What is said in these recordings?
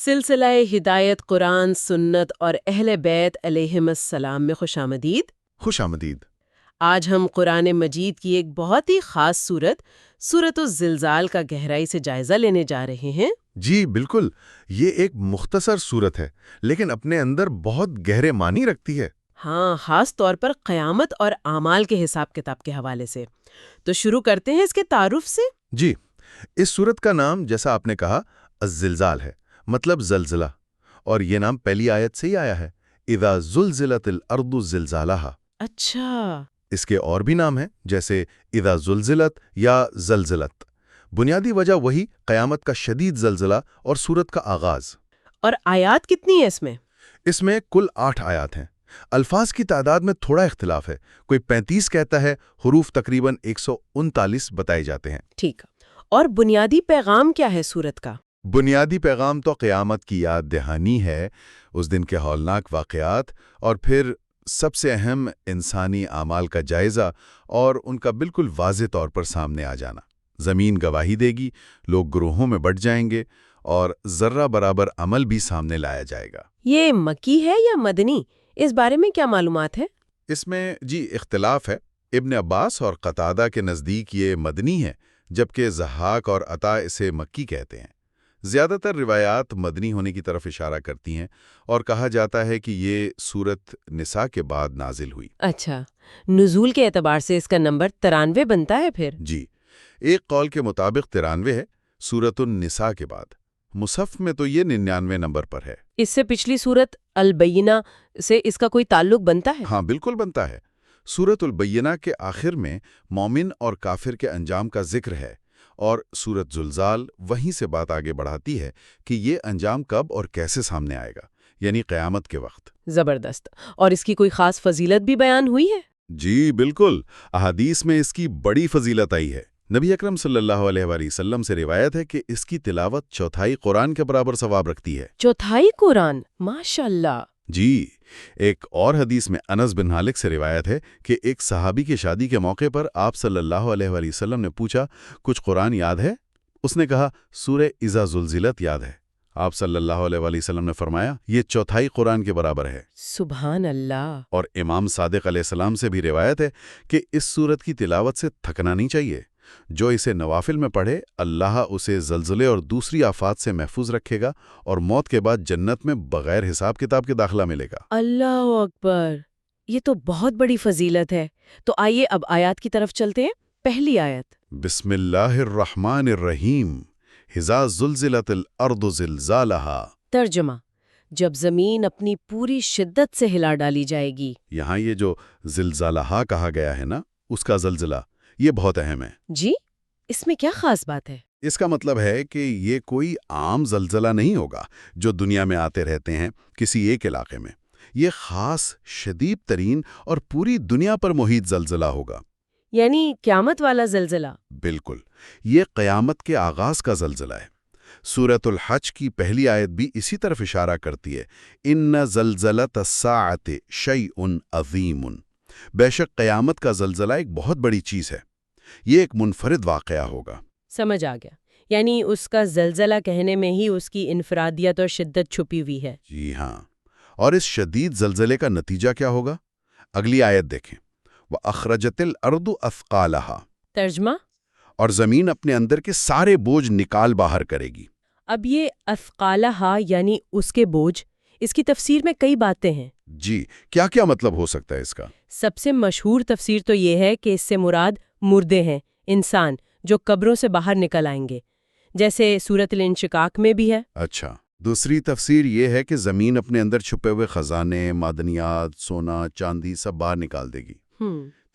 سلسلہ ہدایت قرآن سنت اور اہل بیت علیہم السلام میں خوش آمدید۔ خوش آمدید۔ آج ہم قرآن مجید کی ایک بہت ہی خاص سورت الزلزال کا گہرائی سے جائزہ لینے جا رہے ہیں۔ جی بالکل، یہ ایک مختصر صورت ہے لیکن اپنے اندر بہت گہرے معنی رکھتی ہے۔ ہاں، خاص طور پر قیامت اور اعمال کے حساب کتاب کے حوالے سے۔ تو شروع کرتے ہیں اس کے تعارف سے۔ جی، اس صورت کا نام جیسا آپ نے کہا الزلزال ہے، مطلب زلزلہ، اور یہ نام پہلی آیت سے ہی آیا ہے، اذا زلزلت الارض زلزالہا۔ اچھا، اس کے اور بھی نام ہیں جیسے اذا زلزلت یا زلزلت۔ بنیادی وجہ وہی قیامت کا شدید زلزلہ اور صورت کا آغاز۔ اور آیات کتنی ہے اس میں؟ اس میں کل 8 آیات ہیں۔ الفاظ کی تعداد میں تھوڑا اختلاف ہے، کوئی 35 کہتا ہے، حروف تقریباً 139 بتائے جاتے ہیں۔ ٹھیک، اور بنیادی پیغام کیا ہے سورت کا؟ بنیادی پیغام تو قیامت کی یاد دہانی ہے، اس دن کے ہولناک واقعات، اور پھر سب سے اہم انسانی اعمال کا جائزہ اور ان کا بالکل واضح طور پر سامنے آ جانا۔ زمین گواہی دے گی، لوگ گروہوں میں بٹ جائیں گے، اور ذرہ برابر عمل بھی سامنے لایا جائے گا۔ یہ مکی ہے یا مدنی؟ اس بارے میں کیا معلومات ہے؟ اس میں اختلاف ہے۔ ابن عباس اور قتادہ کے نزدیک یہ مدنی ہے، جبکہ ضحاک اور عطا اسے مکی کہتے ہیں۔ زیادہ تر روایات مدنی ہونے کی طرف اشارہ کرتی ہیں، اور کہا جاتا ہے کہ یہ سورت نساء کے بعد نازل ہوئی۔ اچھا، نزول کے اعتبار سے اس کا نمبر 93 بنتا ہے پھر؟ جی، ایک قول کے مطابق 93 ہے، سورت النساء کے بعد۔ مصحف میں تو یہ 99 نمبر پر ہے۔ اس سے پچھلی سورت البینہ سے اس کا کوئی تعلق بنتا ہے؟ ہاں، بالکل بنتا ہے۔ سورت البینہ کے آخر میں مومن اور کافر کے انجام کا ذکر ہے، اور سورت زلزال وہیں سے بات آگے بڑھاتی ہے کہ یہ انجام کب اور کیسے سامنے آئے گا، یعنی قیامت کے وقت۔ زبردست۔ اور اس کی کوئی خاص فضیلت بھی بیان ہوئی ہے؟ جی بالکل، احادیث میں اس کی بڑی فضیلت آئی ہے۔ نبی اکرم صلی اللہ علیہ وآلہ وسلم سے روایت ہے کہ اس کی تلاوت چوتھائی قرآن کے برابر ثواب رکھتی ہے۔ چوتھائی قرآن؟ ماشاءاللہ۔ جی، ایک اور حدیث میں انس بن مالک سے روایت ہے کہ ایک صحابی کی شادی کے موقع پر آپ صلی اللہ علیہ وآلہ وسلم نے پوچھا، کچھ قرآن یاد ہے؟ اس نے کہا، سورہ اذا زلزلت یاد ہے۔ آپ صلی اللہ علیہ وآلہ وسلم نے فرمایا، یہ چوتھائی قرآن کے برابر ہے۔ سبحان اللہ۔ اور امام صادق علیہ السلام سے بھی روایت ہے کہ اس سورت کی تلاوت سے تھکنا نہیں چاہیے۔ جو اسے نوافل میں پڑھے، اللہ اسے زلزلے اور دوسری آفات سے محفوظ رکھے گا، اور موت کے بعد جنت میں بغیر حساب کتاب کے داخلہ ملے گا۔ اللہ اکبر، یہ تو بہت بڑی فضیلت ہے۔ تو آئیے اب آیات کی طرف چلتے ہیں۔ پہلی آیت، بسم اللہ الرحمن الرحیم، اذا زلزلت الارض زلزالہا۔ ترجمہ، جب زمین اپنی پوری شدت سے ہلا ڈالی جائے گی۔ یہاں یہ جو زلزالہا کہا گیا ہے نا، اس کا زلزلہ، یہ بہت اہم ہے۔ جی، اس میں کیا خاص بات ہے؟ اس کا مطلب ہے کہ یہ کوئی عام زلزلہ نہیں ہوگا جو دنیا میں آتے رہتے ہیں کسی ایک علاقے میں۔ یہ خاص، شدید ترین اور پوری دنیا پر محیط زلزلہ ہوگا۔ یعنی قیامت والا زلزلہ؟ بالکل، یہ قیامت کے آغاز کا زلزلہ ہے۔ سورۃ الحج کی پہلی آیت بھی اسی طرف اشارہ کرتی ہے، ان زلزلۃ الساعۃ شیء عظیم۔ بے شک قیامت کا زلزلہ ایک بہت بڑی چیز ہے، یہ ایک منفرد واقعہ ہوگا۔ سمجھ آ گیا، یعنی اس کا زلزلہ کہنے میں ہی اس کی انفرادیت اور شدت چھپی ہوئی ہے۔ جی ہاں، اور اس شدید زلزلے کا نتیجہ کیا ہوگا؟ اگلی آیت دیکھیں، وَأَخْرَجَتِ الْأَرْضُ أَثْقَالَهَا۔ ترجمہ، اور زمین اپنے اندر کے سارے بوجھ نکال باہر کرے گی۔ اب یہ اثقالہا یعنی اس کے بوجھ، اس کی تفسیر میں کئی باتیں ہیں۔ جی، کیا مطلب ہو سکتا ہے اس کا؟ سب سے مشہور تفسیر تو یہ ہے کہ اس سے مراد مردے ہیں، انسان جو قبروں سے باہر نکل آئیں گے، جیسے سورۃ الانشقاق میں بھی ہے۔ اچھا، دوسری تفسیر یہ ہے کہ زمین اپنے اندر چھپے ہوئے خزانے، معدنیات، سونا، چاندی سب باہر نکال دے گی۔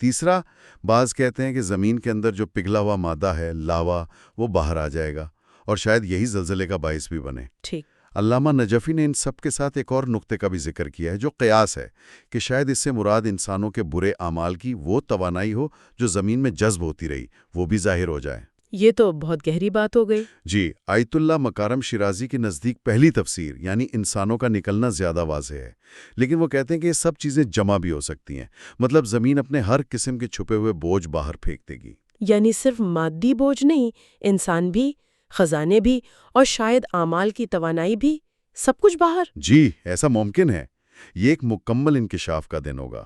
تیسرا، بعض کہتے ہیں کہ زمین کے اندر جو پگھلا ہوا مادہ ہے، لاوا، وہ باہر آ جائے گا، اور شاید یہی زلزلے کا باعث بھی بنے۔ ٹھیک۔ علامہ نجفی نے ان سب کے ساتھ ایک اور نقطے کا بھی ذکر کیا ہے جو قیاس ہے، کہ شاید اس سے مراد انسانوں کے برے اعمال کی وہ توانائی ہو جو زمین میں جذب ہوتی رہی، وہ بھی ظاہر ہو جائے۔ یہ تو بہت گہری بات ہو گئی۔ جی، آیت اللہ مکارم شیرازی کے نزدیک پہلی تفسیر یعنی انسانوں کا نکلنا زیادہ واضح ہے، لیکن وہ کہتے ہیں کہ یہ سب چیزیں جمع بھی ہو سکتی ہیں، مطلب زمین اپنے ہر قسم کے چھپے ہوئے بوجھ باہر پھینک دے گی۔ یعنی صرف مادی بوجھ نہیں، انسان بھی، خزانے بھی، اور شاید اعمال کی توانائی بھی سب کچھ باہر؟ جی ایسا ممکن ہے۔ یہ ایک مکمل انکشاف کا دن ہوگا۔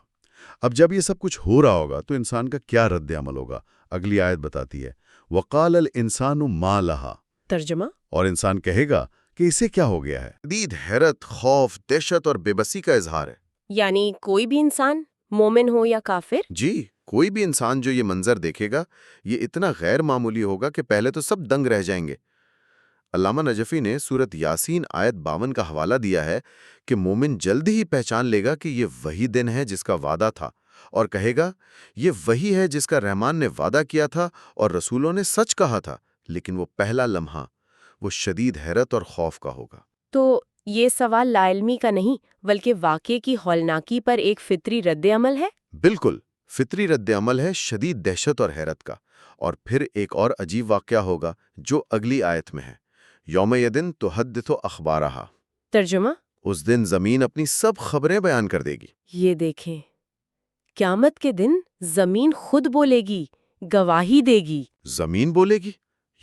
اب جب یہ سب کچھ ہو رہا ہوگا تو انسان کا کیا رد عمل ہوگا؟ اگلی آیت بتاتی ہے وَقَالَ الْإِنسَانُ مَا لَهَا، ترجمہ؟ اور انسان کہے گا کہ اسے کیا ہو گیا ہے۔ شدید حیرت، خوف، دہشت اور بے بسی کا اظہار ہے۔ یعنی کوئی بھی انسان، مومن ہو یا کافر؟ جی کوئی بھی انسان جو یہ منظر دیکھے گا یہ اتنا غیر معمولی ہوگا کہ پہلے تو سب دنگ رہ جائیں گے۔ علامہ نجفی نے سورت یاسین آیت 52 کا حوالہ دیا ہے کہ مومن جلد ہی پہچان لے گا کہ یہ وہی دن ہے جس کا وعدہ تھا، اور کہے گا یہ وہی ہے جس کا رحمان نے وعدہ کیا تھا اور رسولوں نے سچ کہا تھا، لیکن وہ پہلا لمحہ وہ شدید حیرت اور خوف کا ہوگا۔ تو یہ سوال لا علمی کا نہیں بلکہ واقعے کی ہولناکی پر ایک فطری رد عمل ہے؟ بالکل فطری رد عمل ہے شدید دہشت اور حیرت کا۔ اور پھر ایک اور عجیب واقعہ ہوگا جو اگلی آیت میں ہے، یوم یدن تحدث اخبارہا، ترجمہ؟ اس دن زمین اپنی سب خبریں بیان کر دے گی۔ یہ دیکھیں، قیامت کے دن زمین خود بولے گی، گواہی دے گی۔ زمین بولے گی؟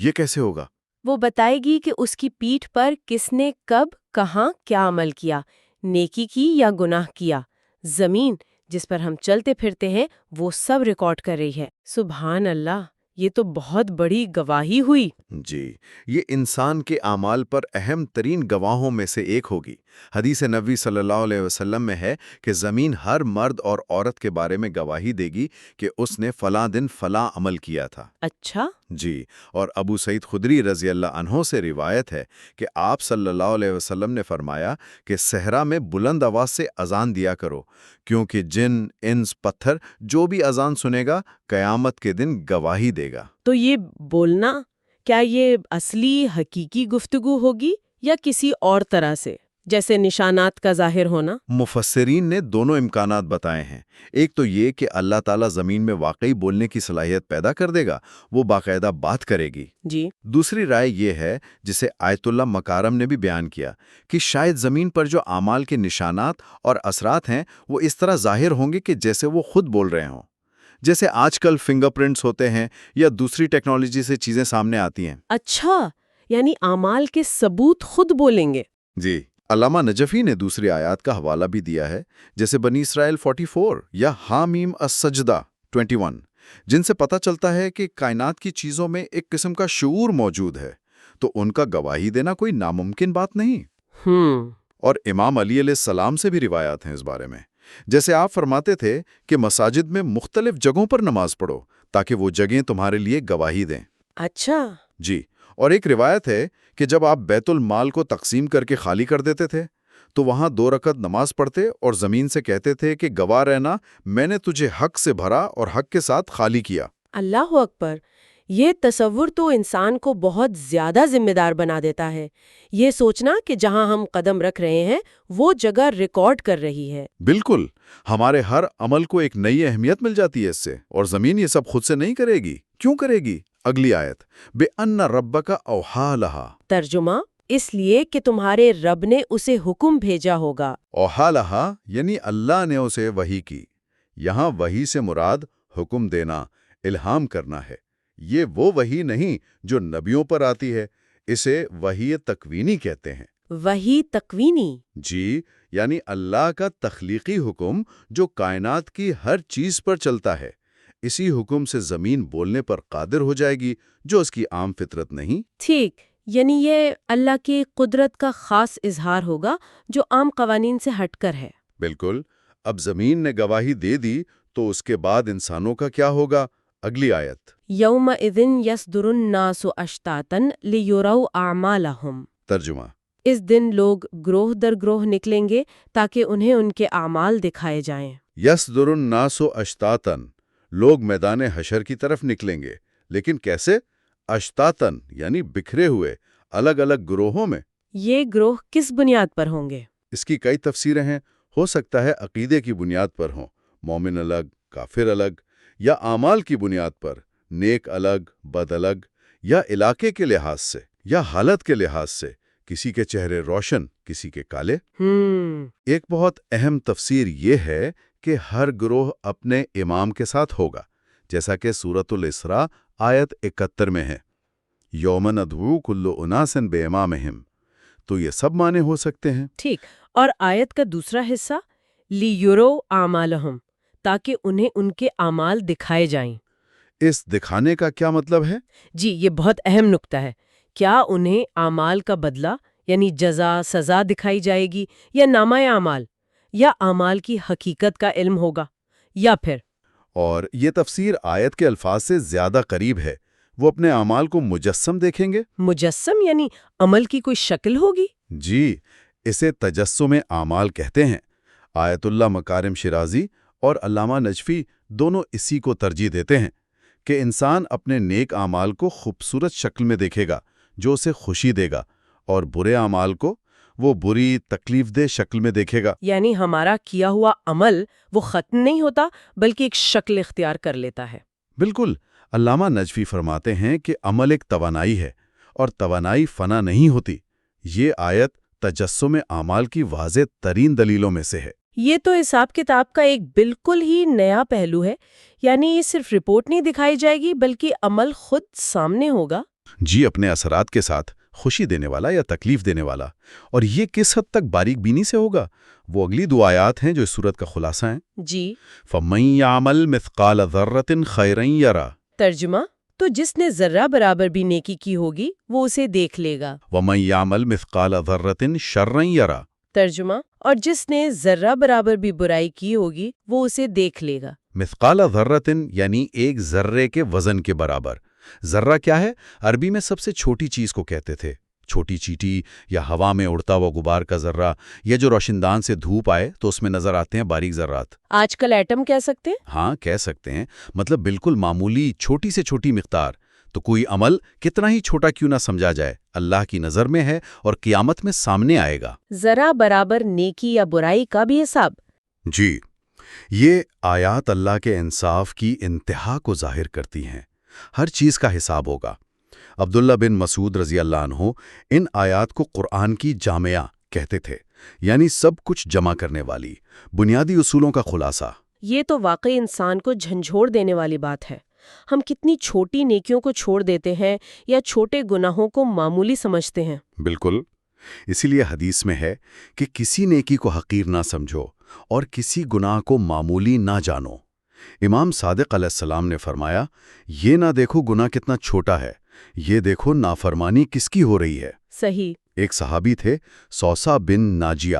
یہ کیسے ہوگا؟ وہ بتائے گی کہ اس کی پیٹھ پر کس نے کب کہاں کیا عمل کیا، نیکی کی یا گناہ کیا۔ زمین جس پر ہم چلتے پھرتے ہیں وہ سب ریکارڈ کر رہی ہے۔ سبحان اللہ، یہ تو بہت بڑی گواہی ہوئی۔ جی یہ انسان کے اعمال پر اہم ترین گواہوں میں سے ایک ہوگی۔ حدیث نبوی صلی اللہ علیہ وسلم میں ہے کہ زمین ہر مرد اور عورت کے بارے میں گواہی دے گی کہ اس نے فلاں دن فلاں عمل کیا تھا۔ اچھا؟ جی، اور ابو سعید خدری رضی اللہ عنہ سے روایت ہے کہ آپ صلی اللہ علیہ وسلم نے فرمایا کہ صحرا میں بلند آواز سے اذان دیا کرو، کیونکہ جن، انس، پتھر جو بھی اذان سنے گا قیامت کے دن گواہی دے گا۔ تو یہ بولنا، کیا یہ اصلی حقیقی گفتگو ہوگی یا کسی اور طرح سے، جیسے نشانات کا ظاہر ہونا؟ مفسرین نے دونوں امکانات بتائے ہیں۔ ایک تو یہ کہ اللہ تعالیٰ زمین میں واقعی بولنے کی صلاحیت پیدا کر دے گا، وہ باقاعدہ بات کرے گی۔ جی۔ دوسری رائے یہ ہے جسے آیت اللہ مکارم نے بھی بیان کیا کہ شاید زمین پر جو اعمال کے نشانات اور اثرات ہیں وہ اس طرح ظاہر ہوں گے کہ جیسے وہ خود بول رہے ہوں، جیسے آج کل فنگر پرنٹس ہوتے ہیں یا دوسری ٹیکنالوجی سے چیزیں سامنے آتی ہیں۔ اچھا، یعنی اعمال کے ثبوت خود بولیں گے۔ جی، علامہ نجفی نے دوسری آیات کا حوالہ بھی دیا ہے، جیسے بنی اسرائیل 44 یا حامیم السجدہ 21، جن سے پتہ چلتا ہے کہ کائنات کی چیزوں میں ایک قسم کا شعور موجود ہے، تو ان کا گواہی دینا کوئی ناممکن بات نہیں۔ اور امام علی علیہ السلام سے بھی روایات ہیں اس بارے میں، جیسے آپ فرماتے تھے کہ مساجد میں مختلف جگہوں پر نماز پڑھو تاکہ وہ جگہیں تمہارے لیے گواہی دیں۔ اچھا۔ جی، اور ایک روایت ہے کہ جب آپ بیت المال کو تقسیم کر کے خالی کر دیتے تھے تو وہاں 2 رکعت نماز پڑھتے اور زمین سے کہتے تھے کہ گواہ رہنا، میں نے تجھے حق سے بھرا اور حق کے ساتھ خالی کیا۔ اللہ اکبر! یہ تصور تو انسان کو بہت زیادہ ذمہ دار بنا دیتا ہے، یہ سوچنا کہ جہاں ہم قدم رکھ رہے ہیں وہ جگہ ریکارڈ کر رہی ہے۔ بالکل، ہمارے ہر عمل کو ایک نئی اہمیت مل جاتی ہے اس سے، اور زمین یہ سب خود سے نہیں کرے گی۔ کیوں کرے گی؟ اگلی آیت، بِأَنَّ رَبَّكَ أَوْحَىٰ لَهَا، ترجمہ؟ اس لیے کہ تمہارے رب نے اسے حکم بھیجا ہوگا۔ اوحا لہا یعنی اللہ نے اسے وحی کی۔ یہاں وحی سے مراد حکم دینا، الہام کرنا ہے۔ یہ وہ وحی نہیں جو نبیوں پر آتی ہے، اسے وحی تکوینی کہتے ہیں۔ وحی تکوینی؟ جی، یعنی اللہ کا تخلیقی حکم جو کائنات کی ہر چیز پر چلتا ہے۔ اسی حکم سے زمین بولنے پر قادر ہو جائے گی، جو اس کی عام فطرت نہیں۔ ٹھیک، یعنی یہ اللہ کی قدرت کا خاص اظہار ہوگا جو عام قوانین سے ہٹ کر ہے۔ بالکل۔ اب زمین نے گواہی دے دی تو اس کے بعد انسانوں کا کیا ہوگا؟ اگلی آیت، یومئذ یصدر الناس اشتاتا لیروا اعمالہم، ترجمہ، اس دن لوگ گروہ در گروہ نکلیں گے تاکہ انہیں ان کے اعمال دکھائے جائیں۔ یصدر الناس اشتاتن، لوگ میدان حشر کی طرف نکلیں گے، لیکن کیسے؟ اشتاتن یعنی بکھرے ہوئے، الگ الگ گروہوں میں۔ یہ گروہ کس بنیاد پر ہوں گے؟ اس کی کئی تفسیریں ہیں، ہو سکتا ہے عقیدے کی بنیاد پر ہوں، مومن الگ، کافر الگ، یا اعمال کی بنیاد پر، نیک الگ، بد الگ، یا علاقے کے لحاظ سے، یا حالت کے لحاظ سے، کسی کے چہرے روشن، کسی کے کالے۔ ایک بہت اہم تفسیر یہ ہے کہ ہر گروہ اپنے امام کے ساتھ ہوگا، جیسا کہ سورۃ الاسراء آیت 71 میں ہے، یوم ندعو کل اناس بامامہم، تو یہ سب معنی ہو سکتے ہیں۔ ٹھیک، اور آیت کا دوسرا حصہ لیورو اعمالہم، تاکہ انہیں ان کے اعمال دکھائے جائیں۔ اس دکھانے کا کیا مطلب ہے؟ جی، یہ بہت اہم نکتہ ہے۔ کیا انہیں اعمال کا بدلہ یعنی جزا سزا دکھائی جائے گی، یا نامہ اعمال، یا اعمال کی حقیقت کا علم ہوگا، یا پھر اور یہ تفسیر آیت کے الفاظ سے زیادہ قریب ہے، وہ اپنے اعمال کو مجسم دیکھیں گے؟ مجسم یعنی عمل کی کوئی شکل ہوگی؟ جی، اسے تجسم اعمال کہتے ہیں۔ آیت اللہ مکارم شیرازی اور علامہ نجفی دونوں اسی کو ترجیح دیتے ہیں کہ انسان اپنے نیک اعمال کو خوبصورت شکل میں دیکھے گا جو اسے خوشی دے گا، اور برے اعمال کو وہ بری تکلیف دہ شکل میں دیکھے گا۔ یعنی ہمارا کیا ہوا عمل وہ ختم نہیں ہوتا بلکہ ایک شکل اختیار کر لیتا ہے۔ بالکل، علامہ نجفی فرماتے ہیں کہ عمل ایک توانائی ہے، اور توانائی فنا نہیں ہوتی۔ یہ آیت تجسم اعمال کی واضح ترین دلیلوں میں سے ہے۔ یہ تو حساب کتاب کا ایک بالکل ہی نیا پہلو ہے، یعنی یہ صرف رپورٹ نہیں دکھائی جائے گی بلکہ عمل خود سامنے ہوگا۔ جی، اپنے اثرات کے ساتھ، خوشی دینے والا یا تکلیف دینے والا۔ اور یہ کس حد تک باریک بینی سے ہوگا؟ وہ اگلی دو آیات ہیں جو اس صورت کا خلاصہ ہیں۔ جی، فَمَن يَعْمَلْ مِثْقَالَ ذَرَّةٍ خَيْرًا يَرَهُ ترجمہ، تو جس نے ذرہ برابر بھی نیکی کی ہوگی وہ اسے دیکھ لے گا۔ وَمَن يَعْمَلْ مِثْقَالَ ذَرَّةٍ شَرًّا يَرَهُ ترجمہ، اور جس نے ذرہ برابر بھی برائی کی ہوگی وہ اسے دیکھ لے گا۔ مثقال ذرۃ یعنی ایک ذرے کے وزن کے برابر۔ ذرہ کیا ہے؟ عربی میں سب سے چھوٹی چیز کو کہتے تھے۔ چھوٹی چیٹی یا ہوا میں اڑتا ہوا غبار کا ذرہ، یا جو روشندان سے دھوپ آئے تو اس میں نظر آتے ہیں باریک ذرات۔ آج کل ایٹم کہہ سکتے ہیں؟ ہاں، کہہ سکتے ہیں، مطلب بالکل معمولی چھوٹی سے چھوٹی مقدار۔ تو کوئی عمل کتنا ہی چھوٹا کیوں نہ سمجھا جائے، اللہ کی نظر میں ہے اور قیامت میں سامنے آئے گا۔ ذرہ برابر نیکی یا برائی کا بھی حساب؟ جی، یہ آیات اللہ کے انصاف کی انتہا کو ظاہر کرتی ہیں۔ ہر چیز کا حساب ہوگا۔ عبداللہ بن مسعود رضی اللہ عنہ ان آیات کو قرآن کی جامعہ کہتے تھے، یعنی سب کچھ جمع کرنے والی، بنیادی اصولوں کا خلاصہ۔ یہ تو واقعی انسان کو جھنجھوڑ دینے والی بات ہے۔ ہم کتنی چھوٹی نیکیوں کو چھوڑ دیتے ہیں یا چھوٹے گناہوں کو معمولی سمجھتے ہیں۔ بالکل، اسی لیے حدیث میں ہے کہ کسی نیکی کو حقیر نہ سمجھو اور کسی گناہ کو معمولی نہ جانو۔ امام صادق علیہ السلام نے فرمایا، یہ نہ دیکھو گناہ کتنا چھوٹا ہے، یہ دیکھو نافرمانی کس کی ہو رہی ہے۔ صحیح۔ ایک صحابی تھے سوسا بن ناجیہ،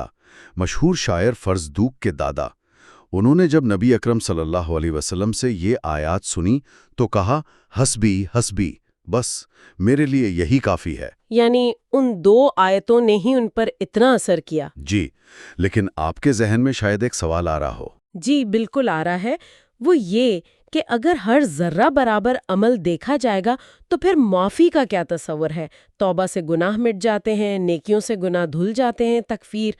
مشہور شاعر فرزدوق کے دادا۔ انہوں نے جب نبی اکرم صلی اللہ علیہ وسلم سے یہ آیات سنی تو کہا، حسبی حسبی، بس میرے لیے یہی کافی ہے۔ یعنی ان دو آیتوں نے ہی ان پر اتنا اثر کیا۔ جی، لیکن آپ کے ذہن میں شاید ایک سوال آ رہا ہو۔ جی بالکل آ رہا ہے، وہ یہ کہ اگر ہر ذرہ برابر عمل دیکھا جائے گا تو پھر معافی کا کیا تصور ہے؟ توبہ سے گناہ مٹ جاتے ہیں، نیکیوں سے گناہ دھل جاتے ہیں، تکفیر،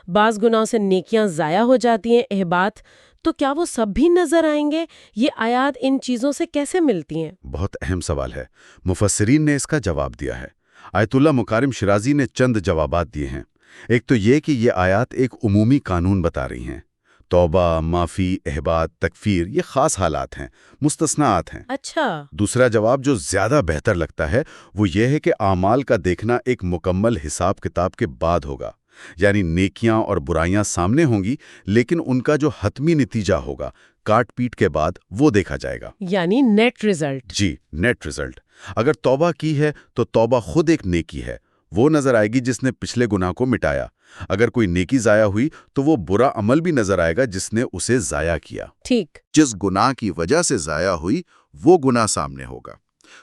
بعض گناہوں سے نیکیاں ضائع ہو جاتی ہیں، احباط، تو کیا وہ سب بھی نظر آئیں گے؟ یہ آیات ان چیزوں سے کیسے ملتی ہیں؟ بہت اہم سوال ہے۔ مفسرین نے اس کا جواب دیا ہے۔ آیت اللہ مکارم شیرازی نے چند جوابات دیے ہیں۔ ایک تو یہ کہ یہ آیات ایک عمومی قانون بتا رہی ہیں۔ توبہ، معافی، احباط، تکفیر یہ خاص حالات ہیں، مستثناءات ہیں۔ اچھا۔ دوسرا جواب جو زیادہ بہتر لگتا ہے وہ یہ ہے کہ اعمال کا دیکھنا ایک مکمل حساب کتاب کے بعد ہوگا، یعنی نیکیاں اور برائیاں سامنے ہوں گی لیکن ان کا جو حتمی نتیجہ ہوگا کاٹ پیٹ کے بعد وہ دیکھا جائے گا۔ یعنی نیٹ ریزلٹ۔ جی، نیٹ ریزلٹ۔ اگر توبہ کی ہے تو توبہ خود ایک نیکی ہے، وہ نظر آئے گی جس نے پچھلے گناہ کو مٹایا۔ اگر کوئی نیکی ضائع ہوئی تو وہ برا عمل بھی نظر آئے گا جس نے اسے ضائع کیا۔ ٹھیک۔ جس گناہ کی وجہ سے ضائع ہوئی وہ گناہ سامنے ہوگا،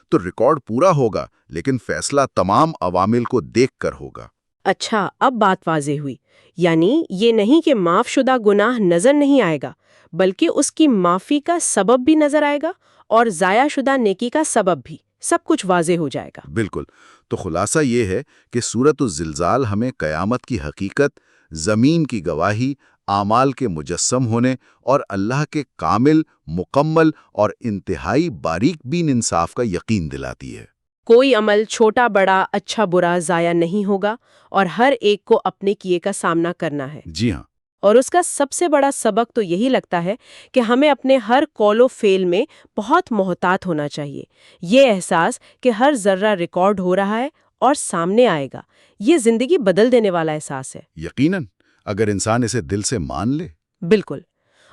تو ریکارڈ پورا ہوگا لیکن فیصلہ تمام عوامل کو دیکھ کر ہوگا۔ اچھا، اب بات واضح ہوئی۔ یعنی یہ نہیں کہ معاف شدہ گناہ نظر نہیں آئے گا بلکہ اس کی معافی کا سبب بھی نظر آئے گا اور ضائع شدہ نیکی کا سبب بھی، سب کچھ واضح ہو جائے گا۔ بالکل۔ تو خلاصہ یہ ہے کہ سورۃ الزلزال ہمیں قیامت کی حقیقت، زمین کی گواہی، اعمال کے مجسم ہونے اور اللہ کے کامل، مکمل اور انتہائی باریک بین انصاف کا یقین دلاتی ہے۔ کوئی عمل چھوٹا بڑا، اچھا برا ضائع نہیں ہوگا اور ہر ایک کو اپنے کیے کا سامنا کرنا ہے۔ جی ہاں۔ اور اس کا سب سے بڑا سبق تو یہی لگتا ہے کہ ہمیں اپنے ہر قول و فعل میں بہت محتاط ہونا چاہیے۔ یہ احساس کہ ہر ذرہ ریکارڈ ہو رہا ہے اور سامنے آئے گا، یہ زندگی بدل دینے والا احساس ہے۔ یقیناً اگر انسان اسے دل سے مان لے۔ بالکل۔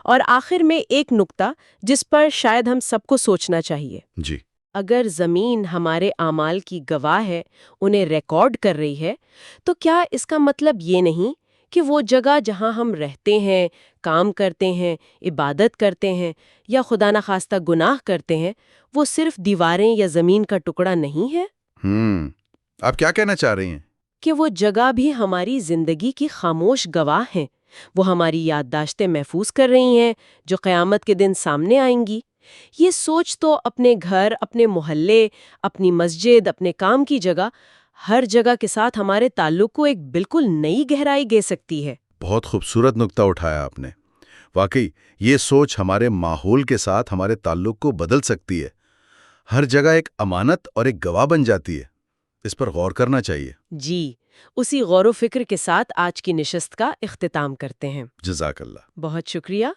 اور آخر میں ایک نقطہ جس پر شاید ہم سب کو سوچنا چاہیے۔ جی۔ اگر زمین ہمارے اعمال کی گواہ ہے، انہیں ریکارڈ کر رہی ہے، تو کیا اس کا مطلب یہ نہیں کہ وہ جگہ جہاں ہم رہتے ہیں، کام کرتے ہیں، عبادت کرتے ہیں یا خدا نخواستہ گناہ کرتے ہیں، وہ صرف دیواریں یا زمین کا ٹکڑا نہیں ہے؟ آپ کیا کہنا چاہ رہی ہیں؟ کہ وہ جگہ بھی ہماری زندگی کی خاموش گواہ ہیں، وہ ہماری یادداشتیں محفوظ کر رہی ہیں جو قیامت کے دن سامنے آئیں گی۔ یہ سوچ تو اپنے گھر، اپنے محلے، اپنی مسجد، اپنے کام کی جگہ، ہر جگہ کے ساتھ ہمارے تعلق کو ایک بالکل نئی گہرائی دے سکتی ہے۔ بہت خوبصورت نقطہ اٹھایا آپ نے۔ واقعی یہ سوچ ہمارے ماحول کے ساتھ ہمارے تعلق کو بدل سکتی ہے۔ ہر جگہ ایک امانت اور ایک گواہ بن جاتی ہے۔ اس پر غور کرنا چاہیے۔ جی، اسی غور و فکر کے ساتھ آج کی نشست کا اختتام کرتے ہیں۔ جزاک اللہ۔ بہت شکریہ۔